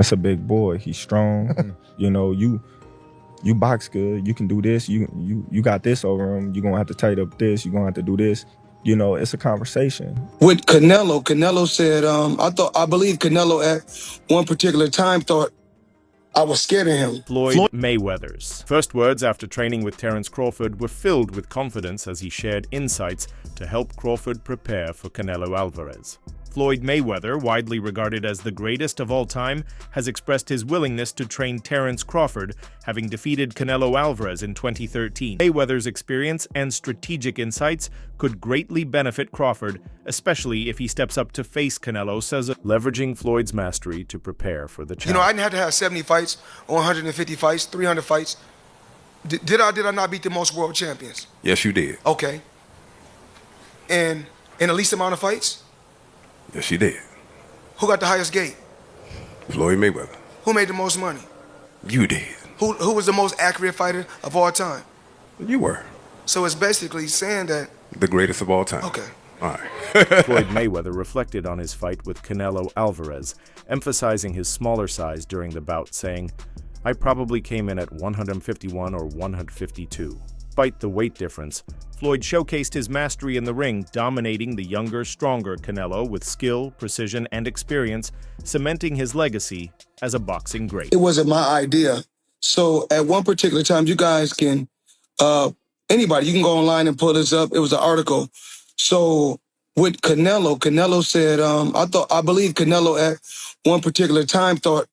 That's a big boy. He's strong. You know, you box good. You can do this. You got this over him. You're gonna have to tight up this. You're gonna have to do this. You know, it's a conversation. With Canelo said, I believe Canelo at one particular time thought I was scared of him. Floyd Mayweather's first words after training with Terence Crawford were filled with confidence as he shared insights to help Crawford prepare for Canelo Alvarez. Floyd Mayweather, widely regarded as the greatest of all time, has expressed his willingness to train Terence Crawford, having defeated Canelo Alvarez in 2013. Mayweather's experience and strategic insights could greatly benefit Crawford, especially if he steps up to face Canelo, says leveraging Floyd's mastery to prepare for the challenge. You know, I didn't have to have 70 fights or 150 fights, 300 fights. Did I not beat the most world champions? Yes, you did. Okay. And in the least amount of fights? Yes, you did. Who got the highest gate? Floyd Mayweather. Who made the most money? You did. Who was the most accurate fighter of all time? You were. So it's basically saying that... The greatest of all time. Okay. All right. Floyd Mayweather reflected on his fight with Canelo Alvarez, emphasizing his smaller size during the bout, saying, "I probably came in at 151 or 152. Despite the weight difference, Floyd showcased his mastery in the ring, dominating the younger, stronger Canelo with skill, precision, and experience, cementing his legacy as a boxing great." It wasn't my idea. So at one particular time, you guys can, anybody, you can go online and pull this up. It was an article. So with Canelo said, I believe Canelo at one particular time thought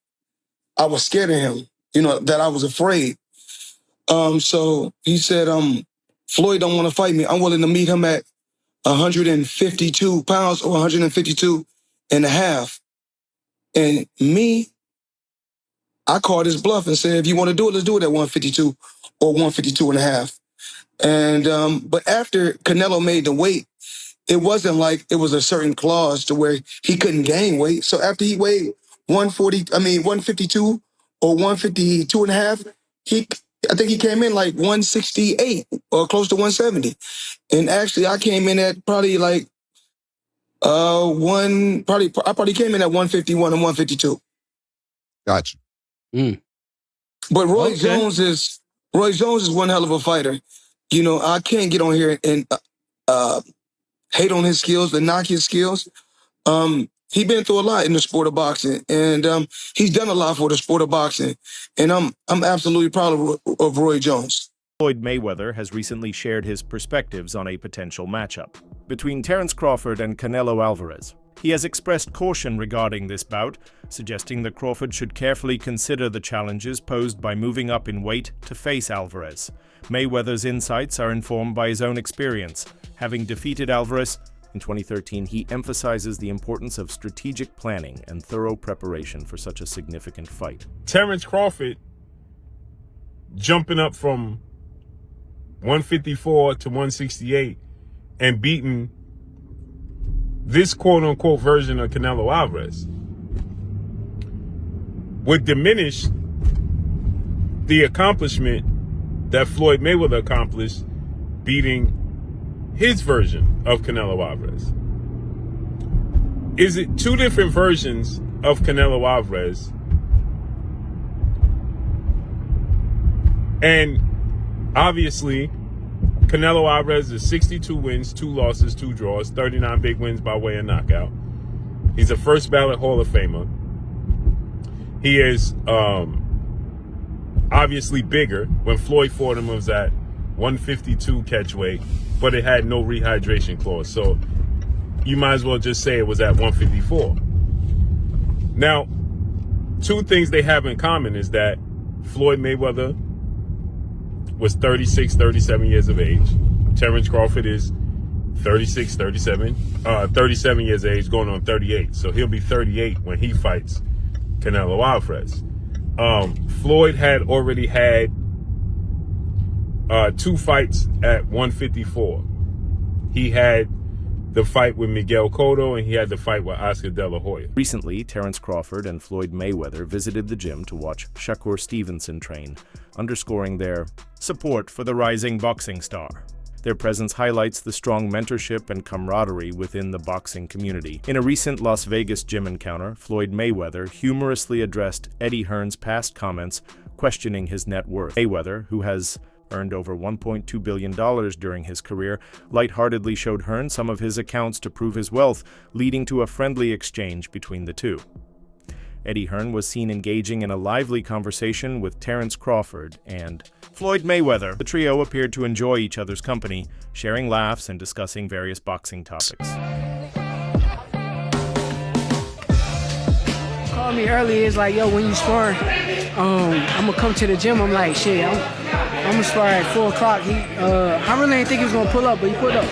I was scared of him, you know, that I was afraid. So he said, Floyd don't want to fight me. I'm willing to meet him at 152 pounds or 152 and a half. And me, I called his bluff and said, if you want to do it, let's do it at 152 or 152 and a half. And, but after Canelo made the weight, it wasn't like it was a certain clause to where he couldn't gain weight. So after he weighed 152 or 152 and a half, I think he came in like 168 or close to 170. And actually I came in at probably like I probably came in at 151 and 152. Gotcha. But Roy Jones is one hell of a fighter. You know, I can't get on here and hate on his skills and knock his skills. He's been through a lot in the sport of boxing, and he's done a lot for the sport of boxing. And I'm absolutely proud of Roy Jones. Floyd Mayweather has recently shared his perspectives on a potential matchup between Terence Crawford and Canelo Alvarez. He has expressed caution regarding this bout, suggesting that Crawford should carefully consider the challenges posed by moving up in weight to face Alvarez. Mayweather's insights are informed by his own experience. Having defeated Alvarez in 2013, he emphasizes the importance of strategic planning and thorough preparation for such a significant fight. Terence Crawford jumping up from 154 to 168 and beating this quote-unquote version of Canelo Alvarez would diminish the accomplishment that Floyd Mayweather accomplished beating his version of Canelo Alvarez. Is it two different versions of Canelo Alvarez? And obviously, Canelo Alvarez is 62 wins, 2 losses, 2 draws, 39 big wins by way of knockout. He's a first ballot Hall of Famer. He is obviously bigger. When Floyd fought him, it was at 152 catch weight, but it had no rehydration clause. So you might as well just say it was at 154. Now, two things they have in common is that Floyd Mayweather was 36, 37 years of age. Terence Crawford is 37 years of age, going on 38. So he'll be 38 when he fights Canelo Alvarez. Floyd had already had 2 fights at 154. He had the fight with Miguel Cotto, and he had the fight with Oscar De La Hoya. Recently, Terence Crawford and Floyd Mayweather visited the gym to watch Shakur Stevenson train, underscoring their support for the rising boxing star. Their presence highlights the strong mentorship and camaraderie within the boxing community. In a recent Las Vegas gym encounter, Floyd Mayweather humorously addressed Eddie Hearn's past comments, questioning his net worth. Mayweather, who has earned over $1.2 billion during his career, lightheartedly showed Hearn some of his accounts to prove his wealth, leading to a friendly exchange between the two. Eddie Hearn was seen engaging in a lively conversation with Terence Crawford and Floyd Mayweather. The trio appeared to enjoy each other's company, sharing laughs and discussing various boxing topics. Called me earlier, it's like, yo, when you spar, I'm gonna come to the gym. I'm like, shit, I'm gonna spar at 4 o'clock. I really didn't think he was gonna pull up, but he pulled up.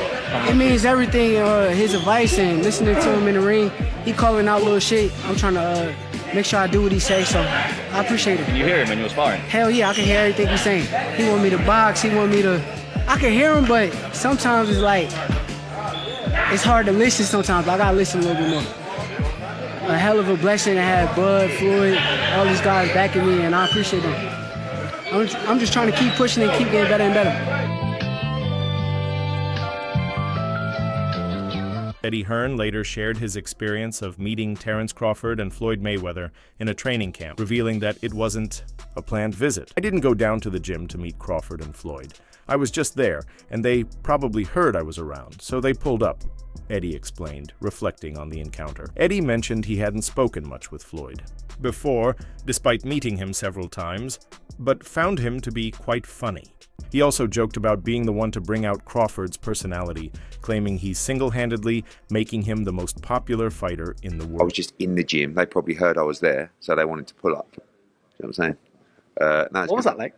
It means everything, his advice and listening to him in the ring. He calling out little shit. I'm trying to make sure I do what he says, so I appreciate it. You hear him when you were sparring? Hell yeah, I can hear everything he's saying. He want me to box, he want me to... I can hear him, but sometimes it's like, it's hard to listen sometimes, but I gotta listen a little bit more. A hell of a blessing to have Bud, Floyd, all these guys backing me, and I appreciate them. I'm just trying to keep pushing and keep getting better and better. Eddie Hearn later shared his experience of meeting Terence Crawford and Floyd Mayweather in a training camp, revealing that it wasn't a planned visit. I didn't go down to the gym to meet Crawford and Floyd. I was just there, and they probably heard I was around, so they pulled up, Eddie explained, reflecting on the encounter. Eddie mentioned he hadn't spoken much with Floyd before, despite meeting him several times, but found him to be quite funny. He also joked about being the one to bring out Crawford's personality, claiming he's single-handedly making him the most popular fighter in the world. I was just in the gym. They probably heard I was there, so they wanted to pull up. You know what I'm saying? No, What was that like?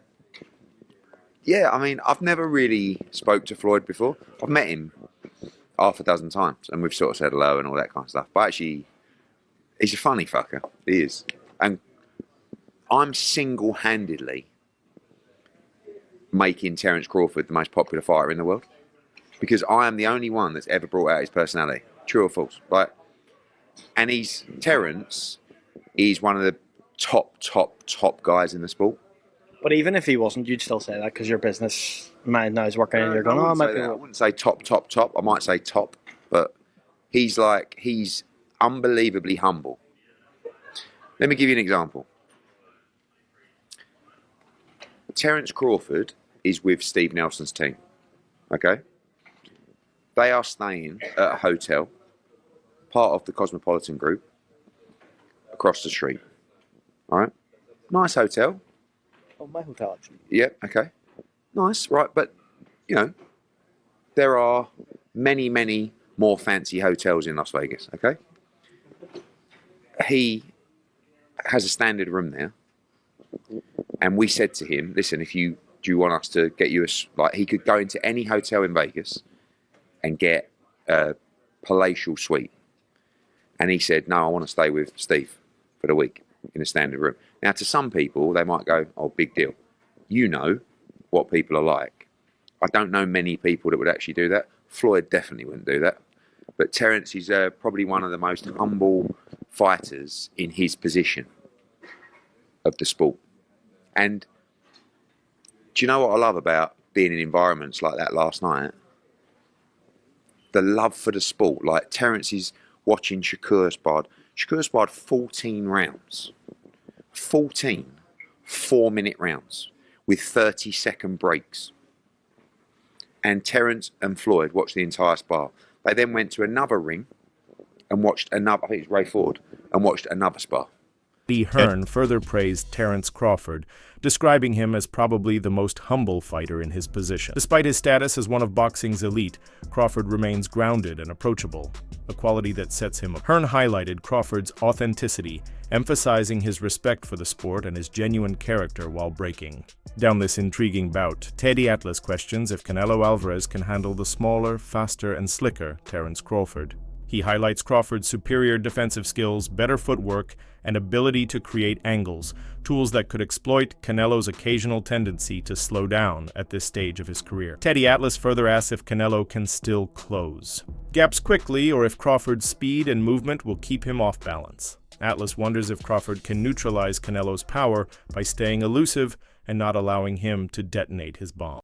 Yeah, I mean, I've never really spoke to Floyd before. I've met him half a dozen times, and we've sort of said hello and all that kind of stuff. But actually, he's a funny fucker. He is. And I'm single-handedly making Terence Crawford the most popular fighter in the world, because I am the only one that's ever brought out his personality. True or false? Right? And Terence is one of the top guys in the sport. But even if he wasn't, you'd still say that because your business mind now is working and you're going, I wouldn't say top. I might say top, but he's unbelievably humble. Let me give you an example. Terence Crawford is with Steve Nelson's team, okay? They are staying at a hotel, part of the Cosmopolitan Group, across the street, all right? Nice hotel. Oh, my hotel, actually. Yeah, okay. Nice, right, but, you know, there are many more fancy hotels in Las Vegas, okay? He has a standard room there. And we said to him, listen, do you want us to get you he could go into any hotel in Vegas and get a palatial suite. And he said, no, I want to stay with Steve for the week in a standard room. Now, to some people, they might go, oh, big deal. You know what people are like. I don't know many people that would actually do that. Floyd definitely wouldn't do that. But Terence is probably one of the most humble fighters in his position of the sport. And do you know what I love about being in environments like that last night? The love for the sport. Like Terence is watching Shakur sparred. Shakur sparred 14 rounds. 14 4-minute rounds with 30-second breaks. And Terence and Floyd watched the entire spar. They then went to another ring and watched another, I think it's Ray Ford, and watched another spar. Eddie Hearn further praised Terence Crawford, describing him as probably the most humble fighter in his position. Despite his status as one of boxing's elite, Crawford remains grounded and approachable, a quality that sets him apart. Hearn highlighted Crawford's authenticity, emphasizing his respect for the sport and his genuine character while breaking. Down this intriguing bout, Teddy Atlas questions if Canelo Alvarez can handle the smaller, faster, and slicker Terence Crawford. He highlights Crawford's superior defensive skills, better footwork, and ability to create angles, tools that could exploit Canelo's occasional tendency to slow down at this stage of his career. Teddy Atlas further asks if Canelo can still close gaps quickly or if Crawford's speed and movement will keep him off balance. Atlas wonders if Crawford can neutralize Canelo's power by staying elusive and not allowing him to detonate his bomb.